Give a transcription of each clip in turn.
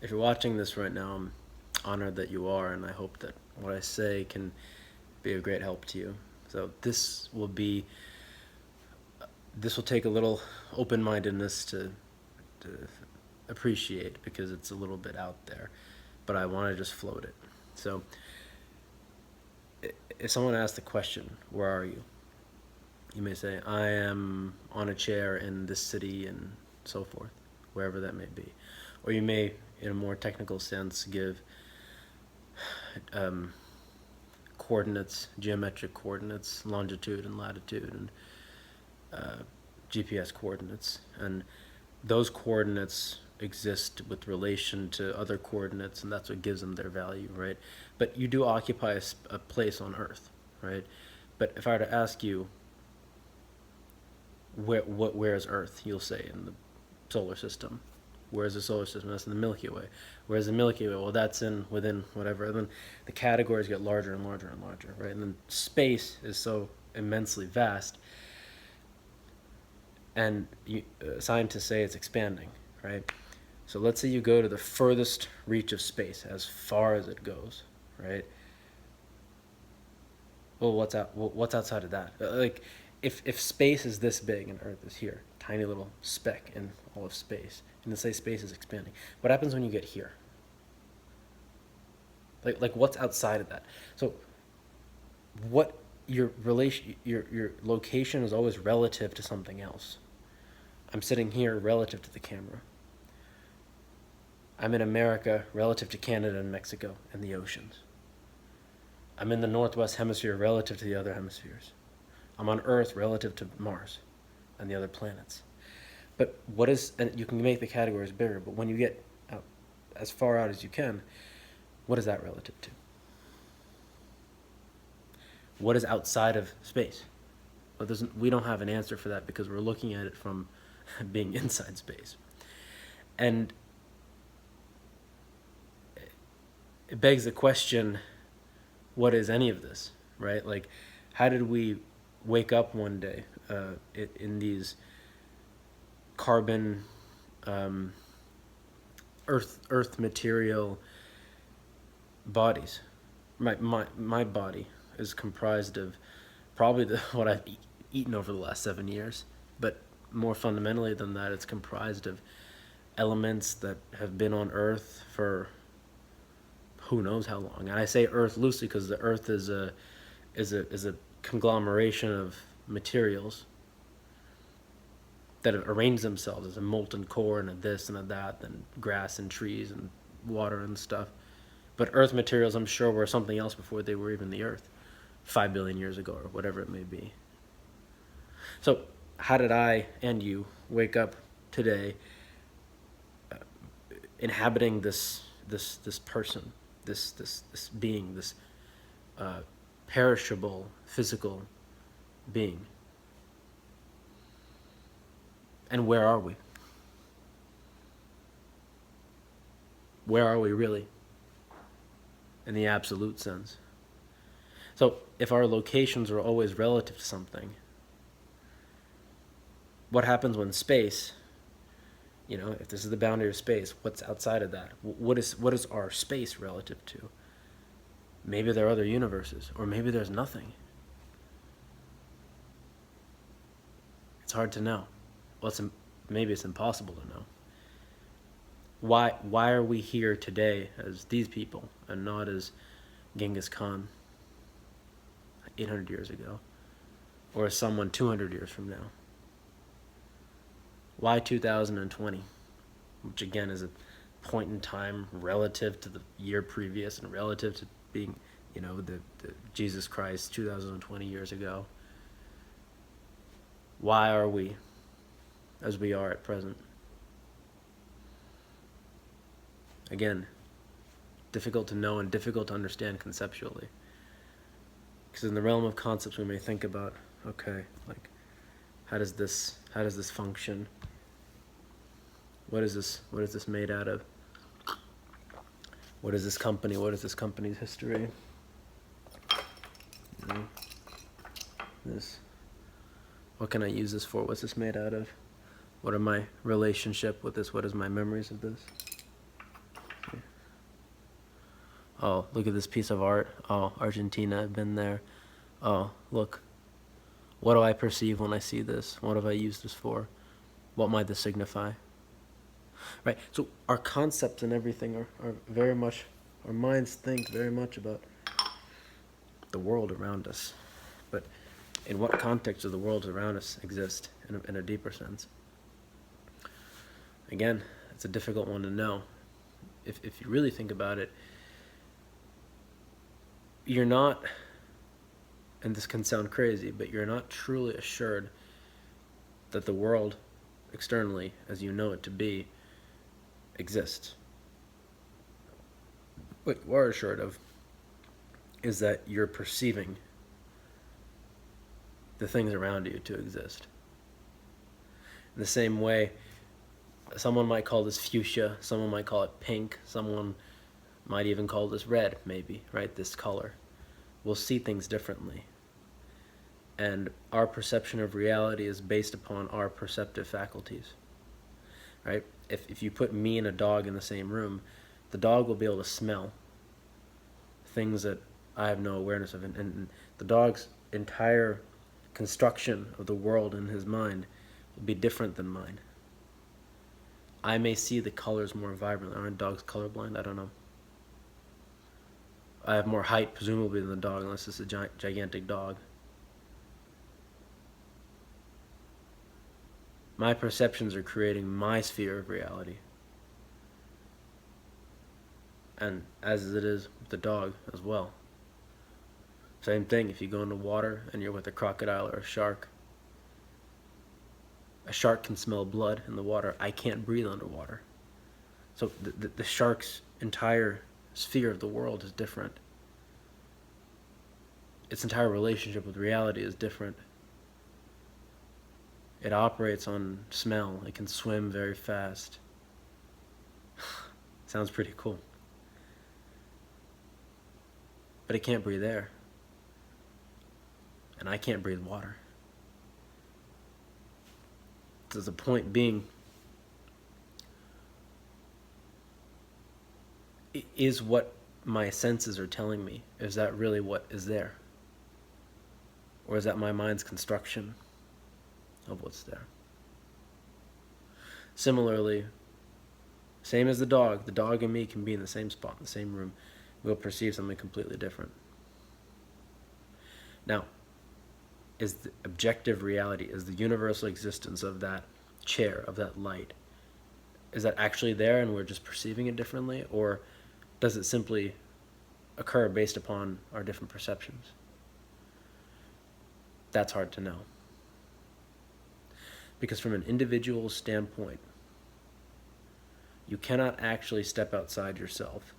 If you're watching this right now, I'm honored that you are, and I hope that what I say can be of great help to you. So this will take a little open-mindedness to appreciate, because it's a little bit out there, but I want to just float it. So if someone asks the question, "Where are you?" you may say, "I am on a chair in this city," and so forth, wherever that may be. Or you may, in a more technical sense, give um, coordinates, geometric coordinates, longitude and latitude, and GPS coordinates. And those coordinates exist with relation to other coordinates, and that's what gives them their value, right? But you do occupy a place on Earth, right? But if I were to ask you, where is Earth? You'll say in the solar system. Where's the solar system? That's in the Milky Way. Where's the Milky Way? Well, that's within whatever. And then the categories get larger and larger and larger, right? And then space is so immensely vast, and scientists say it's expanding, right? So let's say you go to the furthest reach of space, as far as it goes, right? Well, what's outside of that? Like, if space is this big and Earth is here, tiny little speck in all of space, and let's say space is expanding, what happens when you get here? Like what's outside of that? So what your location is always relative to something else. I'm sitting here relative to the camera. I'm in America relative to Canada and Mexico and the oceans. I'm in the northwest hemisphere relative to the other hemispheres. I'm on Earth relative to Mars and the other planets. But and you can make the categories bigger, but when you get out, as far out as you can, what is that relative to? What is outside of space? Well, we don't have an answer for that, because we're looking at it from being inside space. And it begs the question, what is any of this, right? Like, how did we wake up one day in these carbon, earth material bodies? My body is comprised of probably what I've eaten over the last 7 years, but more fundamentally than that, it's comprised of elements that have been on Earth for who knows how long. And I say Earth loosely because the Earth is a conglomeration of materials that have arranged themselves as a molten core and a this and a that, and grass and trees and water and stuff. But Earth materials, I'm sure, were something else before they were even the Earth, 5 billion years ago or whatever it may be. So how did I and you wake up today, inhabiting this person, this being, this perishable physical being? And where are we? Where are we really, in the absolute sense? So if our locations are always relative to something, what happens when space, if this is the boundary of space, what's outside of that? What is our space relative to? Maybe there are other universes, or maybe there's nothing. It's hard to know. Well, maybe it's impossible to know. Why are we here today as these people and not as Genghis Khan 800 years ago, or as someone 200 years from now? Why 2020, which again is a point in time relative to the year previous and relative to being, the Jesus Christ 2020 years ago? Why are we as we are at present? Again, difficult to know and difficult to understand conceptually. Because in the realm of concepts, we may think about, okay, like, how does this function? What is this made out of? What is this company? What is this company's history? This. What can I use this for? What's this made out of? What are my relationship with this? What is my memories of this? Oh, look at this piece of art. Oh, Argentina, I've been there. Oh, look. What do I perceive when I see this? What have I used this for? What might this signify? Right? So our concepts and everything are very much, our minds think very much about the world around us. But in what context do the worlds around us exist in a deeper sense? Again, it's a difficult one to know. If you really think about it, you're not, and this can sound crazy, but you're not truly assured that the world externally, as you know it to be, exists. What you are assured of is that you're perceiving the things around you to exist. In the same way, someone might call this fuchsia, someone might call it pink, someone might even call this red, maybe, right? This color. We'll see things differently. And our perception of reality is based upon our perceptive faculties, right? If you put me and a dog in the same room, the dog will be able to smell things that I have no awareness of. And the dog's entire construction of the world in his mind will be different than mine. I may see the colors more vibrantly. Aren't dogs colorblind? I don't know. I have more height, presumably, than the dog, unless it's a gigantic dog. My perceptions are creating my sphere of reality. And as it is with the dog as well. Same thing, if you go into water and you're with a crocodile or a shark can smell blood in the water. I can't breathe underwater. So the shark's entire sphere of the world is different. Its entire relationship with reality is different. It operates on smell. It can swim very fast. Sounds pretty cool. But it can't breathe air. And I can't breathe water. So the point being, is what my senses are telling me, is that really what is there? Or is that my mind's construction of what's there? Similarly, same as the dog and me can be in the same spot, in the same room. We'll perceive something completely different. Now, is the objective reality, is the universal existence of that chair, of that light, is that actually there and we're just perceiving it differently? Or does it simply occur based upon our different perceptions? That's hard to know. Because from an individual standpoint, you cannot actually step outside yourself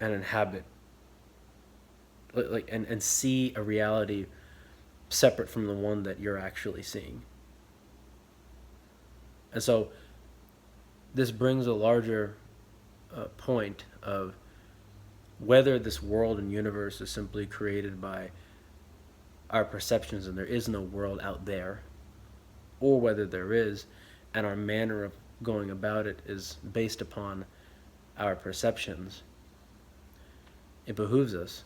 and inhabit, and see a reality separate from the one that you're actually seeing. And so this brings a larger point of whether this world and universe is simply created by our perceptions and there is no world out there, or whether there is, and our manner of going about it is based upon our perceptions. It behooves us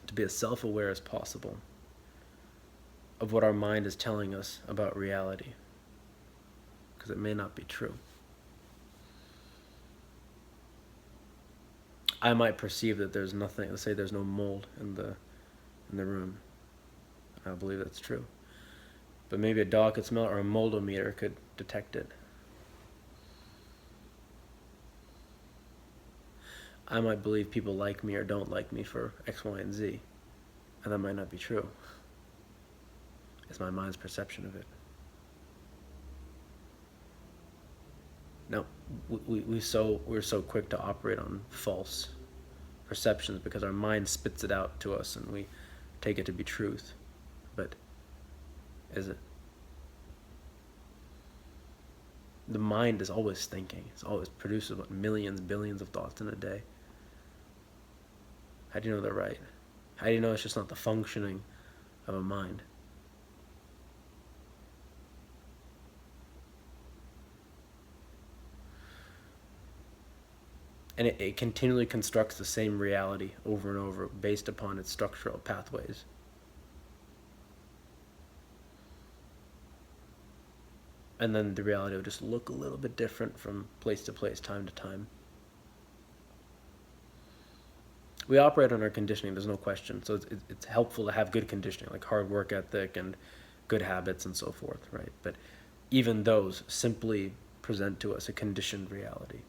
to be as self-aware as possible of what our mind is telling us about reality, because it may not be true. I might perceive that there's nothing, let's say there's no mold in the room. I believe that's true. But maybe a dog could smell it, or a moldometer could detect it. I might believe people like me or don't like me for X, Y, and Z, and that might not be true. It's my mind's perception of it. Now, we're so quick to operate on false perceptions because our mind spits it out to us and we take it to be truth. But is it? The mind is always thinking. It's always produces what, millions, billions of thoughts in a day. How do you know they're right? How do you know it's just not the functioning of a mind? And it continually constructs the same reality over and over based upon its structural pathways. And then the reality will just look a little bit different from place to place, time to time. We operate on our conditioning, there's no question. So it's helpful to have good conditioning, like hard work ethic and good habits and so forth, right? But even those simply present to us a conditioned reality.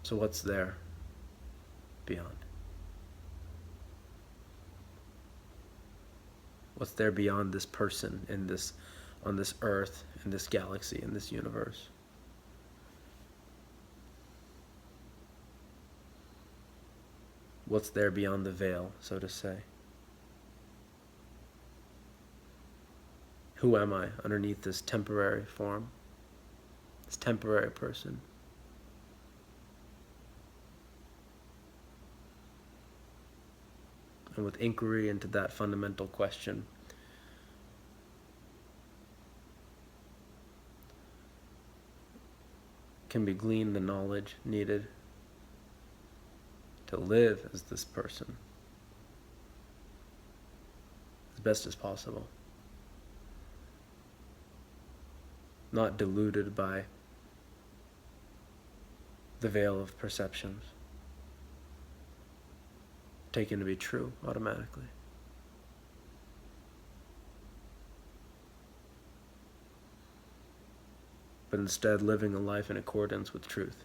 So what's there beyond? What's there beyond this person in this, on this earth, in this galaxy, in this universe? What's there beyond the veil, so to say? Who am I underneath this temporary form, this temporary person? And with inquiry into that fundamental question, can be gleaned the knowledge needed to live as this person as best as possible. Not deluded by the veil of perceptions, taken to be true automatically. But instead living a life in accordance with truth,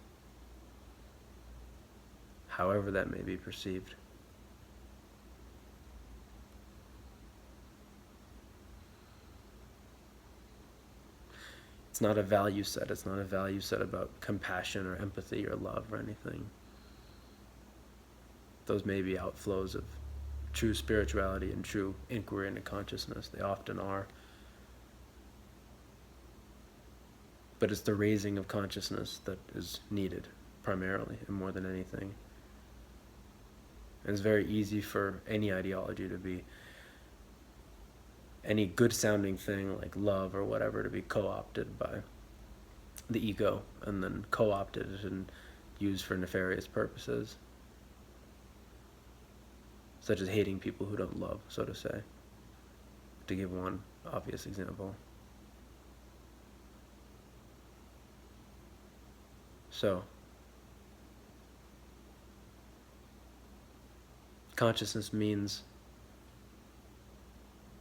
however that may be perceived. It's not a value set. It's not a value set about compassion or empathy or love or anything. Those may be outflows of true spirituality and true inquiry into consciousness. They often are. But it's the raising of consciousness that is needed primarily and more than anything. And it's very easy for any ideology to be, any good sounding thing like love or whatever, to be co-opted by the ego and then co-opted and used for nefarious purposes, such as hating people who don't love, so to say, to give one obvious example. So, consciousness means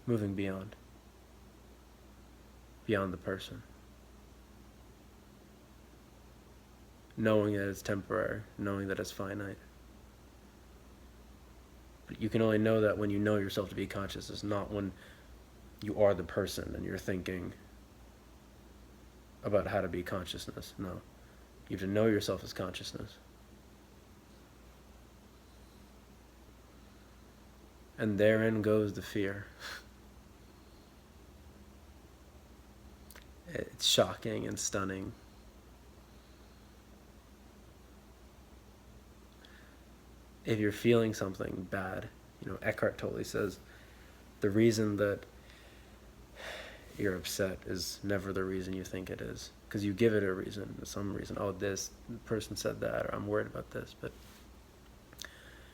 moving beyond the person. Knowing that it's temporary, knowing that it's finite. But you can only know that when you know yourself to be consciousness, not when you are the person and you're thinking about how to be consciousness. No. You have to know yourself as consciousness. And therein goes the fear. It's shocking and stunning. If you're feeling something bad, Eckhart Tolle says, the reason that you're upset is never the reason you think it is. Because you give it a reason, some reason. Oh, this person said that, or I'm worried about this. But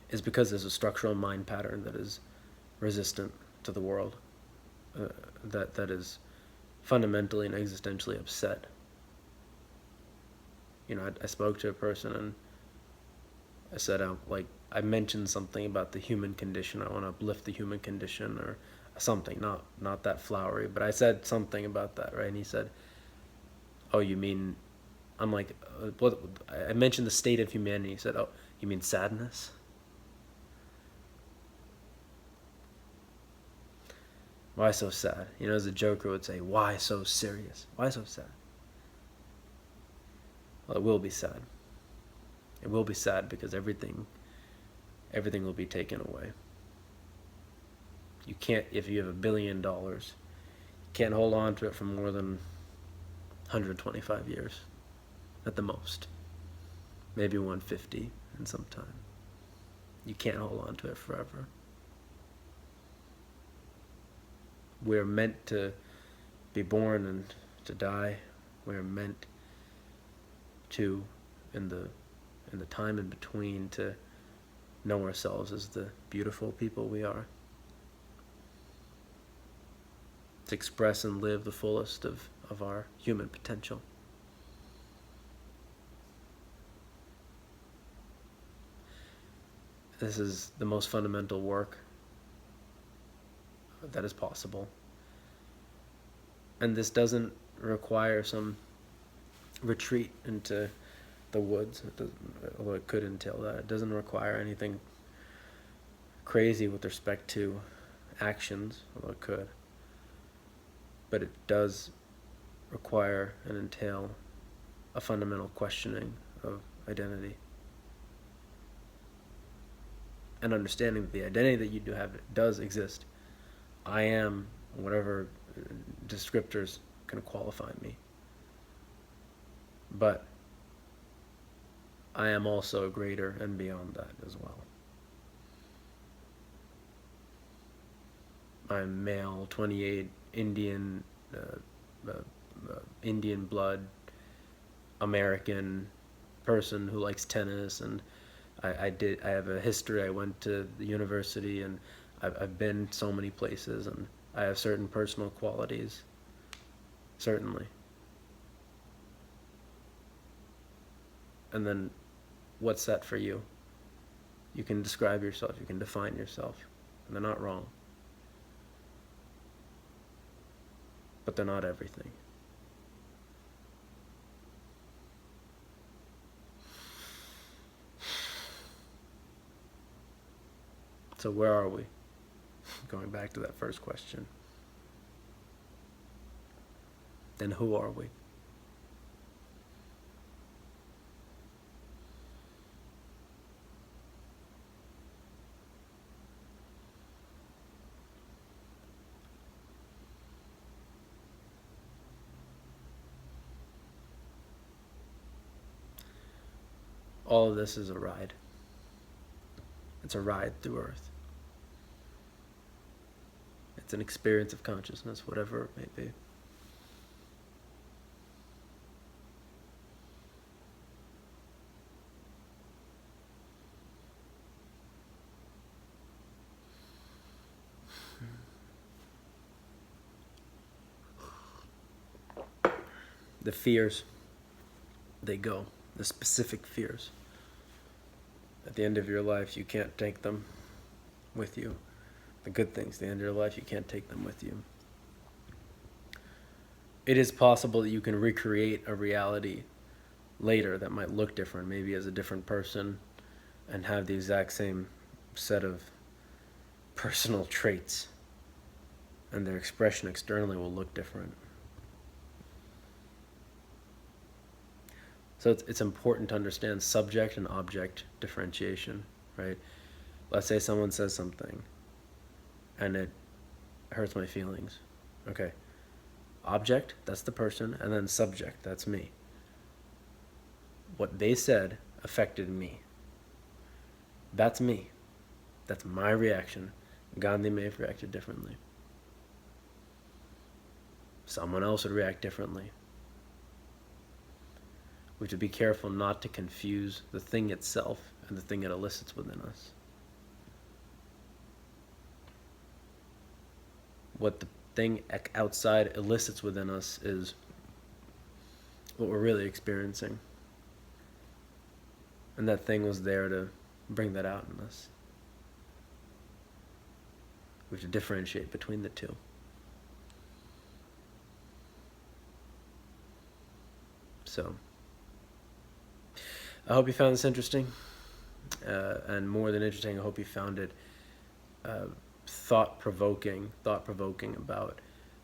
it's because there's a structural mind pattern that is resistant to the world, that is fundamentally and existentially upset. I spoke to a person and I said, I mentioned something about the human condition. I want to uplift the human condition or something, not that flowery, but I said something about that, right? And he said, oh, you mean, I'm like, what? I mentioned the state of humanity. He said, oh, you mean sadness? Why so sad? As a joker would say, why so serious? Why so sad? Well, it will be sad. It will be sad because everything will be taken away. You can't, if you have $1 billion, you can't hold on to it for more than 125 years at the most. Maybe 150 in some time. You can't hold on to it forever. we're meant to be born and to die. We're meant to, in the time in between, to know ourselves as the beautiful people we are. To express and live the fullest of our human potential. This is the most fundamental work that is possible. And this doesn't require some retreat into the woods, although it could entail that. It doesn't require anything crazy with respect to actions, although it could. But it does require and entail a fundamental questioning of identity. And understanding that the identity that you do have does exist. I am whatever descriptors can qualify me. But I am also greater and beyond that as well. I'm male, 28, Indian, Indian blood, American person who likes tennis, and I have a history. I went to the university, and I've been so many places, and I have certain personal qualities, certainly. And then what's that for you? You can describe yourself, you can define yourself, and they're not wrong. But they're not everything. So where are we? Going back to that first question. Then who are we? All of this is a ride. It's a ride through Earth. It's an experience of consciousness, whatever it may be. The fears, they go. The specific fears. At the end of your life, you can't take them with you. The good things, the end of your life, you can't take them with you. It is possible that you can recreate a reality later that might look different, maybe as a different person, and have the exact same set of personal traits, and their expression externally will look different. So it's important to understand subject and object differentiation, right? Let's say someone says something and it hurts my feelings. Okay. Object, that's the person, and then subject, that's me. What they said affected me. That's me. That's my reaction. Gandhi may have reacted differently. Someone else would react differently. We have to be careful not to confuse the thing itself and the thing it elicits within us. What the thing outside elicits within us is what we're really experiencing. And that thing was there to bring that out in us. We have to differentiate between the two. So, I hope you found this interesting, and more than interesting, I hope you found it thought-provoking about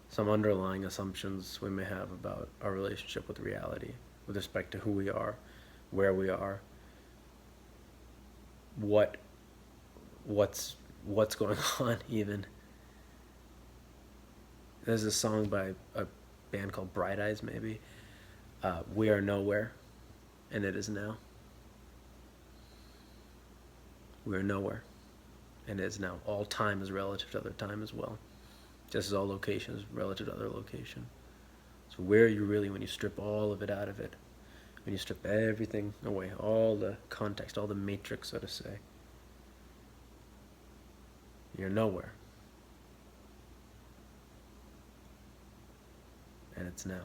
some underlying assumptions we may have about our relationship with reality, with respect to who we are, where we are, what's going on even. There's a song by a band called Bright Eyes, maybe. We are nowhere, and it is now. We are nowhere, and it is now. All time is relative to other time as well. just as all location is relative to other location. So where are you really when you strip all of it out of it? When you strip everything away, all the context, all the matrix, so to say. You're nowhere. And it's now.